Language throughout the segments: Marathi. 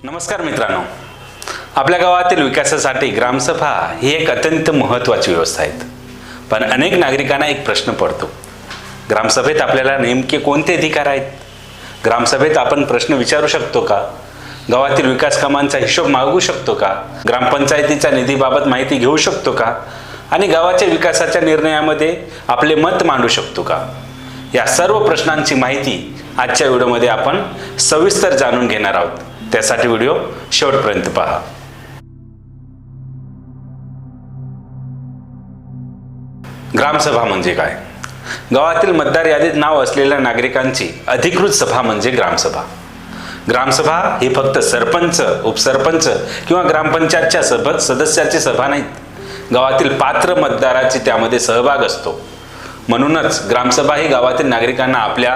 नमस्कार मित्रांनो, आपल्या गावातील विकासासाठी ग्रामसभा ही एक अत्यंत महत्त्वाची व्यवस्था आहे. पण अनेक नागरिकांना एक प्रश्न पडतो, ग्रामसभेत आपल्याला नेमके कोणते अधिकार आहेत? ग्रामसभेत आपण प्रश्न विचारू शकतो का? गावातील विकास कामांचा हिशोब मागू शकतो का? ग्रामपंचायतीच्या निधीबाबत माहिती घेऊ शकतो का? आणि गावाच्या विकासाच्या निर्णयामध्ये आपले मत मांडू शकतो का? या सर्व प्रश्नांची माहिती आजच्या व्हिडिओमध्ये आपण सविस्तर जाणून घेणार आहोत. त्यासाठी व्हिडिओ शेवटपर्यंत पहा. ग्रामसभा म्हणजे काय? गावातील मतदार यादीत नाव असलेल्या नागरिकांची अधिकृत सभा म्हणजे ग्रामसभा. ग्रामसभा ही फक्त सरपंच, उपसरपंच किंवा ग्रामपंचायतच्या सदस्याची सभा नाहीत. गावातील पात्र मतदाराची त्यामध्ये सहभाग असतो. म्हणूनच ग्रामसभा ही गावातील नागरिकांना आपल्या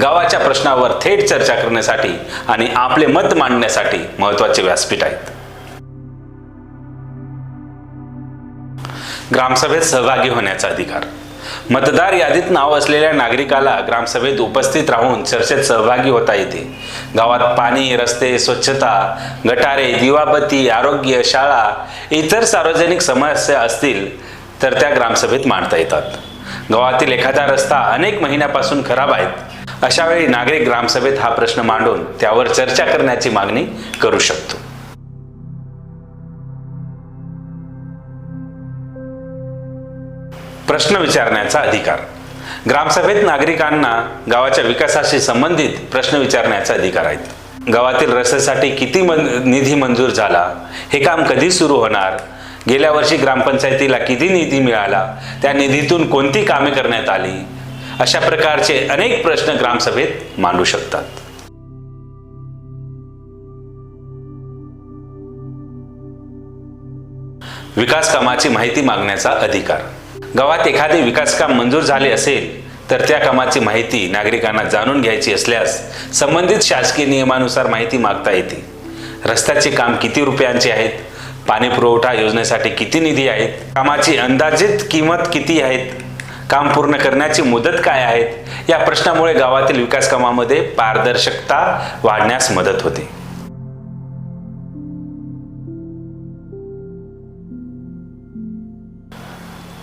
गावाच्या प्रश्नावर थेट चर्चा करण्यासाठी आणि आपले मत मांडण्यासाठी महत्त्वाचे व्यासपीठ आहेत. ग्रामसभेत सहभागी होण्याचा अधिकार. मतदार यादीत नाव असलेल्या नागरिकाला ग्रामसभेत उपस्थित राहून चर्चेत सहभागी होता येते. गावात पाणी, रस्ते, स्वच्छता, गटारे, दिवाबत्ती, आरोग्य, शाळा, इतर सार्वजनिक समस्या असतील तर त्या ग्रामसभेत मांडता येतात. गावातील एखादा रस्ता अनेक महिन्यापासून खराब आहेत, अशा वेळी नागरिक ग्रामसभेत हा प्रश्न मांडून त्यावर चर्चा करण्याची मागणी करू शकतो. प्रश्न विचारण्याचा अधिकार. ग्रामसभेत नागरिकांना गावाच्या विकासाशी संबंधित प्रश्न विचारण्याचा अधिकार आहेत. गावातील रस्त्यासाठी किती निधी मंजूर झाला? हे काम कधी सुरू होणार? गेल्या वर्षी ग्रामपंचायतीला किती निधी मिळाला? त्या निधीतून कोणती कामे करण्यात आली? अशा प्रकारचे अनेक प्रश्न ग्रामसभेत मांडू शकतात. विकास कामाची माहिती मागण्याचा अधिकार. गावात एखादे विकास काम मंजूर झाले असेल तर त्या कामाची माहिती नागरिकांना जाणून घ्यायची असल्यास संबंधित शासकीय नियमानुसार माहिती मागता येते. रस्त्याचे काम किती रुपयांचे आहेत? पाणी पुरवठा योजनेसाठी किती निधी आहेत? कामाची अंदाजित किंमत किती आहेत? काम पूर्ण करण्याची मुदत काय आहेत? या प्रश्नामुळे गावातील विकास कामामध्ये पारदर्शकता वाढण्यास मदत होते.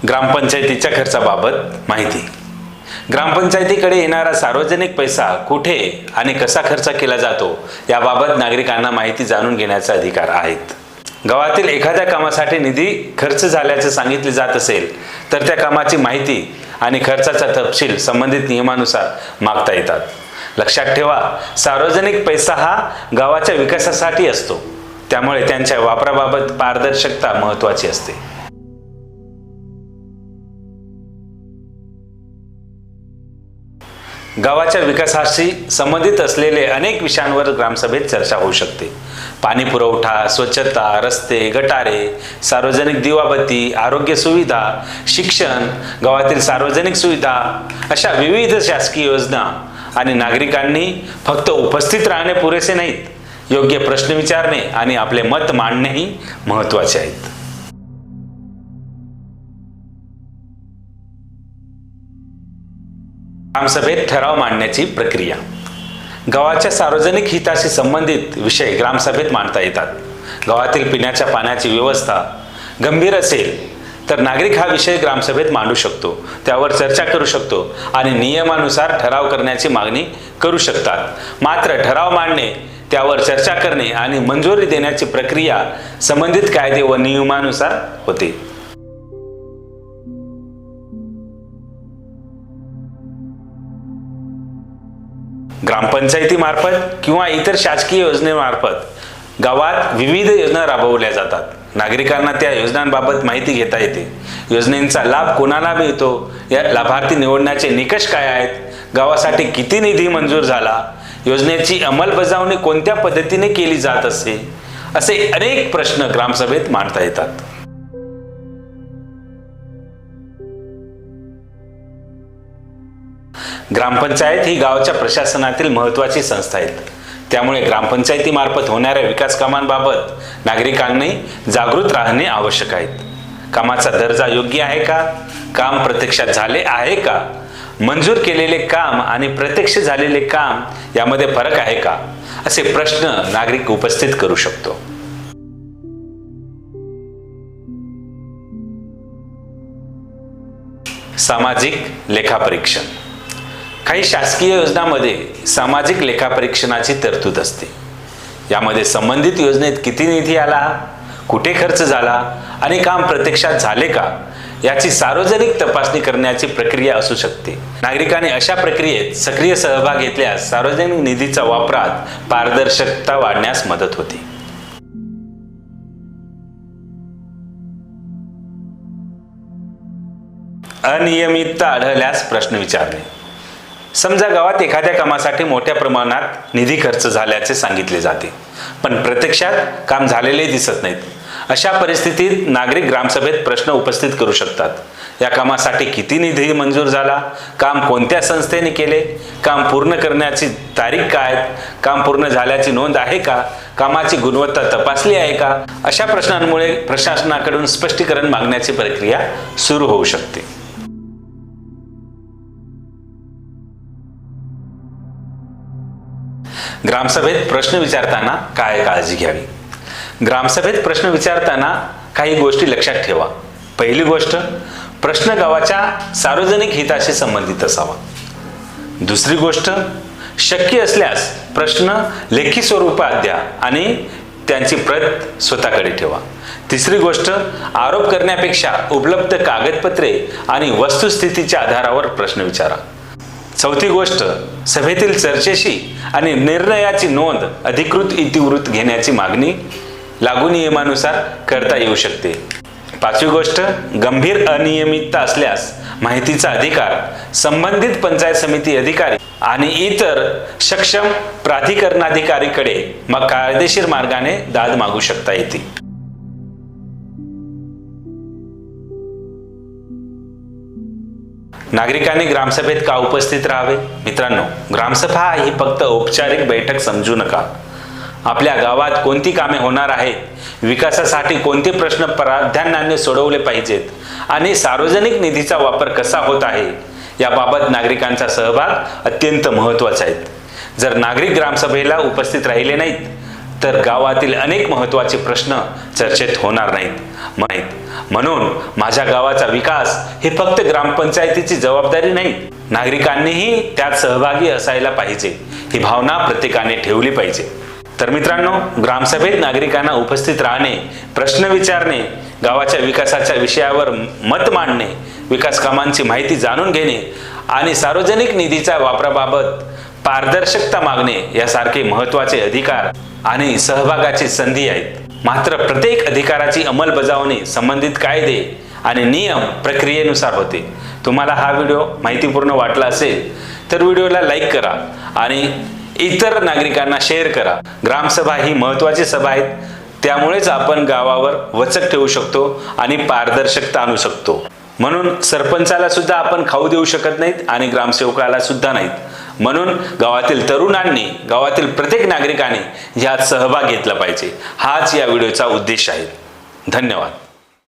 ग्रामपंचायतीच्या खर्चाबाबत माहिती. ग्रामपंचायतीकडे येणारा सार्वजनिक पैसा कुठे आणि कसा खर्च केला जातो याबाबत नागरिकांना माहिती जाणून घेण्याचा अधिकार आहेत. गावातील एखाद्या कामासाठी निधी खर्च झाल्याचे सांगितले जात असेल तर त्या कामाची माहिती आणि खर्चाचा तपशील संबंधित नियमानुसार मागता येतात. लक्षात ठेवा, सार्वजनिक पैसा हा गावाच्या विकासासाठी असतो, त्यामुळे त्यांच्या वापराबाबत पारदर्शकता महत्त्वाची असते. गावाच्या विकासाशी संबंधित असलेले अनेक विषयांवर ग्रामसभेत चर्चा होऊ शकते. पाणी पुरवठा, स्वच्छता, रस्ते, गटारे, सार्वजनिक दिवाबत्ती, आरोग्य सुविधा, शिक्षण, गावातील सार्वजनिक सुविधा, अशा विविध शासकीय योजना. आणि नागरिकांनी फक्त उपस्थित राहणे पुरेसे नाहीत, योग्य प्रश्न विचारणे आणि आपले मत मांडणेही महत्त्वाचे आहेत. ग्रामसभेत ठराव मांडण्याची प्रक्रिया. गावाच्या सार्वजनिक हिताशी संबंधित विषय ग्रामसभेत मांडता येतात. गावातील पिण्याच्या पाण्याची व्यवस्था गंभीर असेल तर नागरिक हा विषय ग्रामसभेत मांडू शकतो, त्यावर चर्चा करू शकतो आणि नियमानुसार ठराव करण्याची मागणी करू शकतात. मात्र ठराव मांडणे, त्यावर चर्चा करणे आणि मंजुरी देण्याची प्रक्रिया संबंधित कायदे व नियमानुसार होते. ग्रामपंचायतीमार्फत किंवा इतर शासकीय योजनेमार्फत गावात विविध योजना राबवल्या जातात. नागरिकांना त्या योजनांबाबत माहिती घेता येते. योजनेचा लाभ कोणाला मिळतो? या लाभार्थी निवडण्याचे निकष काय आहेत? गावासाठी किती निधी मंजूर झाला? योजनेची अंमलबजावणी कोणत्या पद्धतीने केली जात असते? असे अनेक प्रश्न ग्रामसभेत मांडता येतात. ग्रामपंचायत ही गावाच्या प्रशासनातील महत्त्वाची संस्था आहे. त्यामुळे ग्रामपंचायतीमार्फत होणाऱ्या विकास कामांबाबत नागरिकांनी जागृत राहणे आवश्यक आहे. कामाचा दर्जा योग्य आहे का? काम प्रत्यक्षात झाले आहे का? मंजूर केलेले काम आणि प्रत्यक्ष झालेले काम यामध्ये फरक आहे का? असे प्रश्न नागरिक उपस्थित करू शकतो। सामाजिक लेखापरीक्षण। काही शासकीय योजनांमध्ये सामाजिक लेखापरीक्षणाची तरतूद असते। यामध्ये संबंधित योजनेत किती निधी आला, कुठे खर्च झाला आणि काम प्रत्यक्षात झाले का याची सार्वजनिक तपासणी करण्याची प्रक्रिया असू शकते। नागरिकांनी अशा प्रक्रियेत सक्रिय सहभाग घेतल्यास सार्वजनिक निधीचा वापरात पारदर्शकता वाढण्यास मदत होते। अनियमितता आढळल्यास प्रश्न विचारणे। समजा गावात एखाद्या कामासाठी मोठ्या प्रमाणात निधी खर्च झाल्याचे सांगितले जाते, पण प्रत्यक्षात काम झालेले दिसत नाहीत। अशा परिस्थितीत नागरिक ग्रामसभेत प्रश्न उपस्थित करू शकतात। या कामासाठी किती निधी मंजूर झाला, काम कोणत्या संस्थेने केले, काम पूर्ण करण्याची तारीख काय, काम पूर्ण झाल्याची नोंद आहे का, कामाची गुणवत्ता तपासली आहे का। अशा प्रश्नांमुळे प्रशासनाकडून स्पष्टीकरण मागण्याची प्रक्रिया सुरू होऊ शकते। ग्रामसभेत प्रश्न विचारताना काय काळजी घ्यावी। ग्रामसभेत प्रश्न विचारताना काही गोष्टी लक्षात ठेवा। पहिली गोष्ट, प्रश्न गावाच्या सार्वजनिक हिताशी संबंधित असावा। दुसरी गोष्ट, शक्य असल्यास प्रश्न लेखी स्वरूपात द्या आणि त्यांची प्रत स्वतःकडे ठेवा। तिसरी गोष्ट, आरोप करण्यापेक्षा उपलब्ध कागदपत्रे आणि वस्तुस्थितीच्या आधारावर प्रश्न विचारा। चौथी गोष्ट, सभेतील चर्चेशी आणि निर्णयाची नोंद अधिकृत इतिवृत्त घेण्याची मागणी लागू नियमानुसार करता येऊ शकते। पाचवी गोष्ट, गंभीर अनियमितता असल्यास माहितीचा अधिकार संबंधित पंचायत समिती अधिकारी आणि इतर सक्षम प्राधिकरणाधिकारीकडे मग कायदेशीर मार्गाने दाद मागू शकता येते। नागरिकांनी ग्रामसभेत का उपस्थित राहावे? मित्रांनो, ग्रामसभा ही फक्त औपचारिक बैठक समजू नका। आपल्या गावात कोणती कामे होणार आहेत, विकासासाठी कोणते प्रश्न प्राधान्याने सोडवले पाहिजेत आणि सार्वजनिक निधीचा वापर कसा होत आहे याबाबत नागरिकांचा सहभाग अत्यंत महत्त्वाचा आहे। जर नागरिक ग्रामसभेला उपस्थित राहिले नाहीत तर गावातील अनेक महत्त्वाचे प्रश्न चर्चेत होणार नाहीत। म्हणून माझ्या गावाचा विकास हे फक्त ग्रामपंचायतीची जबाबदारी नाही, नागरिकांनीही त्यात सहभागी असायला पाहिजे ही भावना प्रत्येकाने ठेवली पाहिजे। तर मित्रांनो, ग्रामसभेत नागरिकांना उपस्थित राहणे, प्रश्न विचारणे, गावाच्या विकासाच्या विषयावर मत मांडणे, विकास कामांची माहिती जाणून घेणे आणि सार्वजनिक निधीच्या वापराबाबत पारदर्शकता मागणे यासारखे महत्त्वाचे अधिकार आणि सहभागाची संधी आहेत। मात्र प्रत्येक अधिकाराची अंमलबजावणी संबंधित कायदे आणि नियम प्रक्रियेनुसार होते। तुम्हाला हा व्हिडिओ माहितीपूर्ण वाटला असेल तर व्हिडिओला लाईक करा आणि इतर नागरिकांना शेअर करा। ग्रामसभा ही महत्त्वाची सभा आहे, त्यामुळेच आपण गावावर वचक ठेवू शकतो आणि पारदर्शकता आणू शकतो। म्हणून सरपंचाला सुद्धा आपण खाऊ देऊ शकत नाहीत आणि ग्रामसेवकाला सुद्धा नाहीत। म्हणून गावातील तरुणांनी, गावातील प्रत्येक नागरिकाने यात सहभाग घेतला पाहिजे। हाच या व्हिडिओचा उद्देश आहे। धन्यवाद।